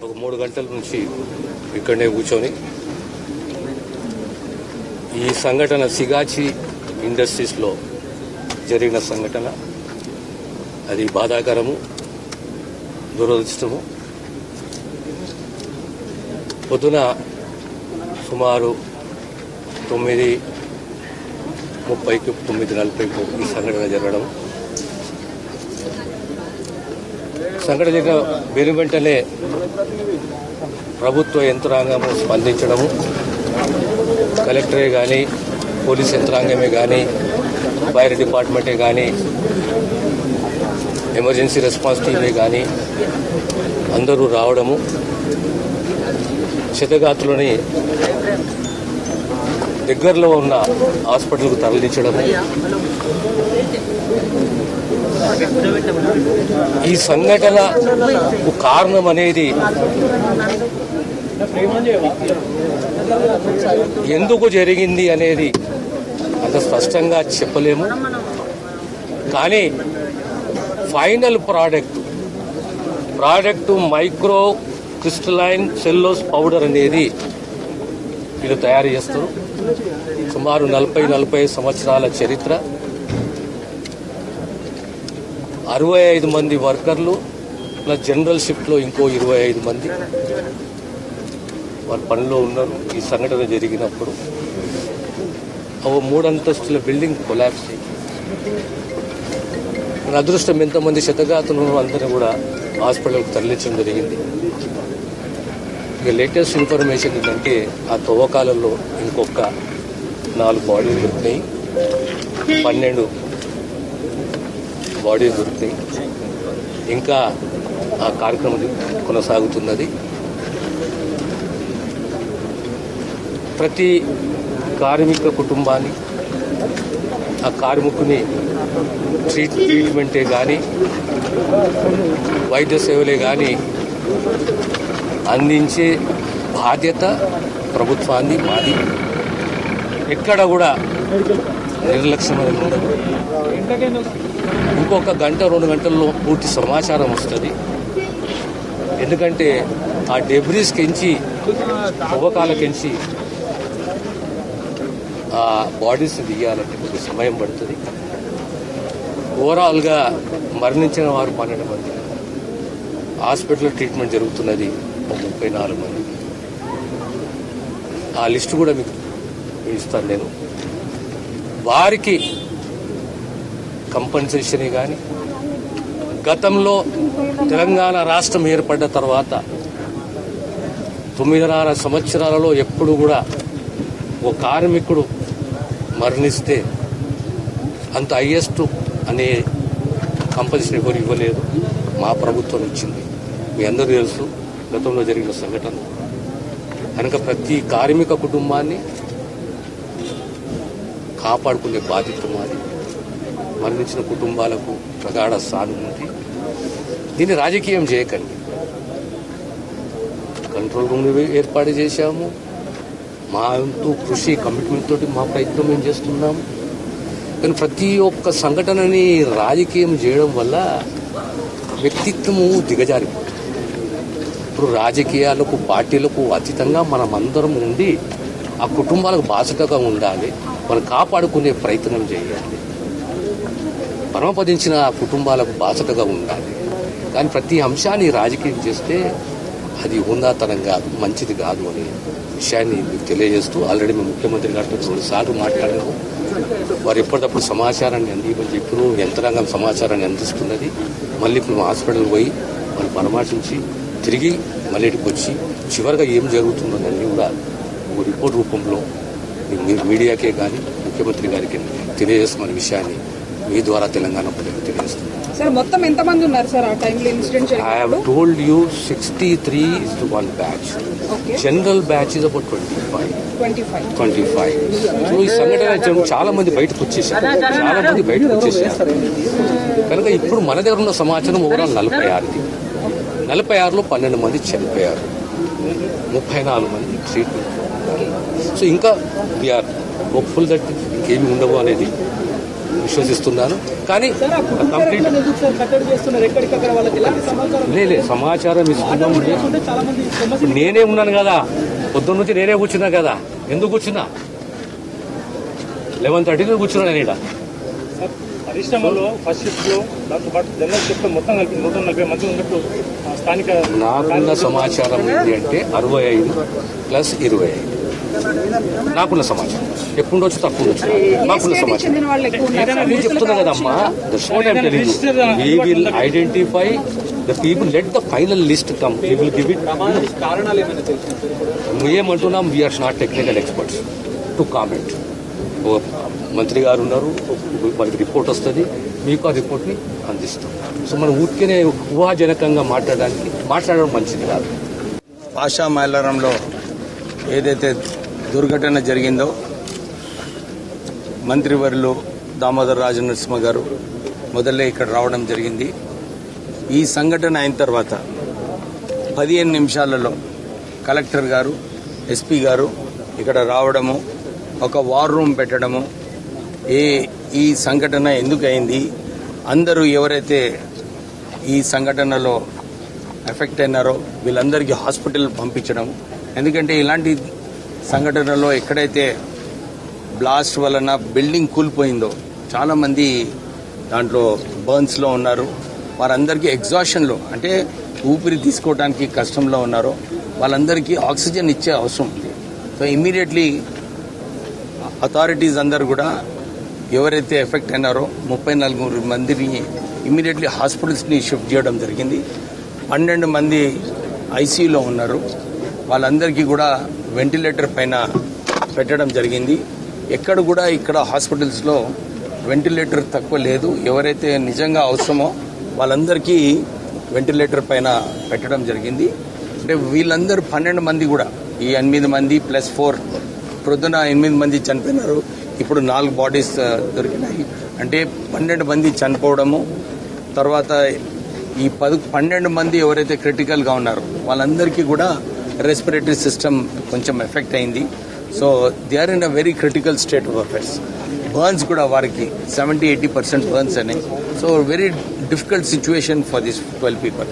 ఒక 3 గంటల నుంచి ఇక్కడనే కూర్చొని ఈ సంఘటన సిగాచి ఇండస్ట్రీస్లో జరిగిన సంఘటన అది బాధాకరము, దురదృష్టము. పొద్దున సుమారు 9:30కి 9:40కు ఈ సంఘటన జరగడం. సంఘటన జరిగిన వెంటనే ప్రభుత్వ యంత్రాంగము స్పందించడము, కలెక్టరే కానీ, పోలీస్ యంత్రాంగమే కానీ, ఫైర్ డిపార్ట్మెంటే కానీ, ఎమర్జెన్సీ రెస్పాన్స్ టీమే కానీ అందరూ రావడము, క్షతగాత్రులని దగ్గరలో ఉన్న హాస్పిటల్కు తరలించడము. ఈ సంఘటనకు కారణం అనేది ఎందుకు జరిగింది అనేది అంత స్పష్టంగా చెప్పలేము. కానీ final product micro crystalline సెల్లోస్ powder అనేది వీళ్ళు తయారు చేస్తారు. సుమారు 40-45 సంవత్సరాల చరిత్ర, 65 మంది వర్కర్లు ప్లస్ జనరల్ షిఫ్ట్లో ఇంకో 25 మంది వారి పనిలో ఉన్నారు. ఈ సంఘటన జరిగినప్పుడు 3 అంతస్తుల బిల్డింగ్ కొలాప్స్ అయ్యి, మన అదృష్టం ఎంతమంది క్షతగాత్రులను అందరినీ కూడా హాస్పిటల్కి తరలించడం జరిగింది. ఇక లేటెస్ట్ ఇన్ఫర్మేషన్ ఏంటంటే ఆ తవ్వకాలలో ఇంకొక 4 బాడీలు దొరికినాయి, 12 బాడీలు దొరికినాయి. ఇంకా ఆ కార్యక్రమం కొనసాగుతున్నది. ప్రతి కార్మిక కుటుంబాన్ని, ఆ కార్మికుని ట్రీట్మెంటే కానీ, వైద్య సేవలే కానీ అందించే బాధ్యత ప్రభుత్వాన్ని మాది. ఎక్కడ కూడా నిర్లక్ష్యం అనేది ఉండదు. ఇంకొక 1-2 గంటల్లో పూర్తి సమాచారం వస్తుంది. ఎందుకంటే ఆ డెబ్రీస్ కెంచి, తవ్వకాలకెంచి ఆ బాడీస్ తీయాలంటే కొంచెం సమయం పడుతుంది. ఓవరాల్గా మరణించిన వారు 12 మంది, హాస్పిటల్ ట్రీట్మెంట్ జరుగుతున్నది 34 మంది. ఆ లిస్టు కూడా మీకు ఇస్తాను నేను. వారికి కంపెన్సేషన్ కానీ, గతంలో తెలంగాణ రాష్ట్రం ఏర్పడ్డ తర్వాత 9.5 సంవత్సరాలలో ఎప్పుడు కూడా ఓ కార్మికుడు మరణిస్తే అంత హైయెస్ట్ అనే కంపెన్సేషన్ ఎవరు ఇవ్వలేదు. మా ప్రభుత్వం ఇచ్చింది. మీ అందరూ తెలుసు గతంలో జరిగిన సంఘటన. కనుక ప్రతి కార్మిక కుటుంబాన్ని కాపాడుకునే బాధ్యత మాది. మరణించిన కుటుంబాలకు ప్రగాఢ సానుభూతి. దీన్ని రాజకీయం చేయకండి. కంట్రోల్ రూమ్ ఏర్పాటు చేశాము. మా అంటూ కృషి, కమిట్మెంట్ తోటి మా ప్రయత్నం మేము చేస్తున్నాము. కానీ ప్రతి ఒక్క సంఘటనని రాజకీయం చేయడం వల్ల వ్యక్తిత్వము దిగజారిపోతుంది. ఇప్పుడు రాజకీయాలకు, పార్టీలకు అతీతంగా మనం అందరం ఉండి ఆ కుటుంబాలకు బాధ్యతగా ఉండాలి. మనం కాపాడుకునే ప్రయత్నం చేయాలి. పరమపదించిన ఆ కుటుంబాలకు బాధ్యతగా ఉండాలి. కానీ ప్రతి అంశాన్ని రాజకీయం చేస్తే అది హుందాతనం కాదు, మంచిది కాదు అనే విషయాన్ని మీకు తెలియజేస్తూ, ఆల్రెడీ మేము ముఖ్యమంత్రి గారితో 2 సార్లు మాట్లాడాము. వారు ఎప్పటికప్పుడు సమాచారాన్ని అందించని చెప్పిన యంత్రాంగం సమాచారాన్ని అందిస్తున్నది. మళ్ళీ ఇప్పుడు హాస్పిటల్కి పోయి వాళ్ళు పరామర్శించి తిరిగి మళ్ళీ ఇటుకు వచ్చి చివరిగా ఏం జరుగుతుందని కూడా ఒక రిపోర్ట్ రూపంలో మీరు మీడియాకే కానీ ముఖ్యమంత్రి గారికి తెలియజేస్తున్న విషయాన్ని మీ ద్వారా తెలంగాణ ప్రజలకు తెలియజేస్తున్నారు. సార్ మొత్తం ఎంతమంది ఉన్నారు సార్ ఆ టైంలో incident? I have told you 63 is the one batch. Okay. General batch is about 25. So ఈ సంఘటన చాలా మంది బయటకు వచ్చేసారు. కనుక ఇప్పుడు మన దగ్గర ఉన్న సమాచారం ఓవరాల్ 46లో 12 మంది చనిపోయారు, 34 మంది ట్రీట్మెంట్. సో ఇంకా వీఆర్ హోప్ఫుల్ దట్ ఇంకేమి ఉండవు అనేది విశ్వసిస్తున్నాను. కానీ కంప్లీట్ లేదు సమాచారం ఇస్తున్నాం. నేనే ఉన్నాను కదా, పొద్దున్న నుంచి నేనే కూర్చున్నా కదా. ఎందుకు కూర్చున్నా? 11:30 కూర్చున్నాను నేను. పరిశ్రమలో ఫస్ట్ షిఫ్ట్ లో దాంతో పాటు జనరల్ షిఫ్ట్ మొత్తం కలిపి 140 మంది ఉన్నట్టు స్థానిక నాకున్న సమాచారం ఏంటి అంటే 65+25 నాకున్న సమాచారం. ఎక్కువ ఉండొచ్చు, తక్కువ ఉండొచ్చు. నాకున్న సమాచారం నేను చెప్తున్నా కదమ్మా. We will identify the people. Let the final list come. We will give it. ఏమంటున్నాం, we're not technical experts to comment. మంత్రి గారు ఉన్నారు, మనకి రిపోర్ట్ వస్తుంది, మీకు ఆ రిపోర్ట్ని అందిస్తాం. సో మనం ఊరికేనే ఊహాజనకంగా మాట్లాడడం మంచిది కాదు. పాషా మైలారంలో ఏదైతే దుర్ఘటన జరిగిందో మంత్రివర్యులు దామోదర్ రాజనరసింహ గారు మొదలే ఇక్కడ రావడం జరిగింది. ఈ సంఘటన అయిన తర్వాత 15 నిమిషాలలో కలెక్టర్ గారు, ఎస్పీ గారు ఇక్కడ రావడము, ఒక వార్ రూమ్ పెట్టడము, ఈ సంఘటన ఎందుకు అయింది, అందరూ ఎవరైతే ఈ సంఘటనలో ఎఫెక్ట్ అయినారో వీళ్ళందరికీ హాస్పిటల్ పంపించడం. ఎందుకంటే ఇలాంటి సంఘటనలో ఎక్కడైతే బ్లాస్ట్ వలన బిల్డింగ్ కూలిపోయిందో చాలామంది దాంట్లో బర్న్స్లో ఉన్నారు. వారందరికీ ఎగ్జాషన్లో, అంటే ఊపిరి తీసుకోవడానికి కష్టంలో ఉన్నారో వాళ్ళందరికీ ఆక్సిజన్ ఇచ్చే అవసరం ఉంది. సో ఇమ్మీడియట్లీ అథారిటీస్ అందరు కూడా ఎవరైతే ఎఫెక్ట్ అయినారో 34 మందిని ఇమ్మీడియట్లీ హాస్పిటల్స్ని షిఫ్ట్ చేయడం జరిగింది. 12 మంది ఐసీయూలో ఉన్నారు. వాళ్ళందరికీ కూడా వెంటిలేటర్ పైన పెట్టడం జరిగింది. ఎక్కడ కూడా ఇక్కడ హాస్పిటల్స్లో వెంటిలేటర్ తక్కువ లేదు. ఎవరైతే నిజంగా అవసరమో వాళ్ళందరికీ వెంటిలేటర్ పైన పెట్టడం జరిగింది. అంటే వీళ్ళందరూ 12 మంది కూడా, ఈ 8 మంది +4, ప్రొద్దున 8 మంది చనిపోయినారు, ఇప్పుడు 4 బాడీస్ దొరికినాయి. అంటే 12 మంది చనిపోవడము. తర్వాత ఈ 12 మంది ఎవరైతే క్రిటికల్గా ఉన్నారో వాళ్ళందరికీ కూడా రెస్పిరేటరీ సిస్టమ్ కొంచెం ఎఫెక్ట్ అయింది. So they are in a very critical state of affairs. Burns కూడా వారికి 70-80% బర్న్స్ అయినాయి. So very difficult situation for this 12 people.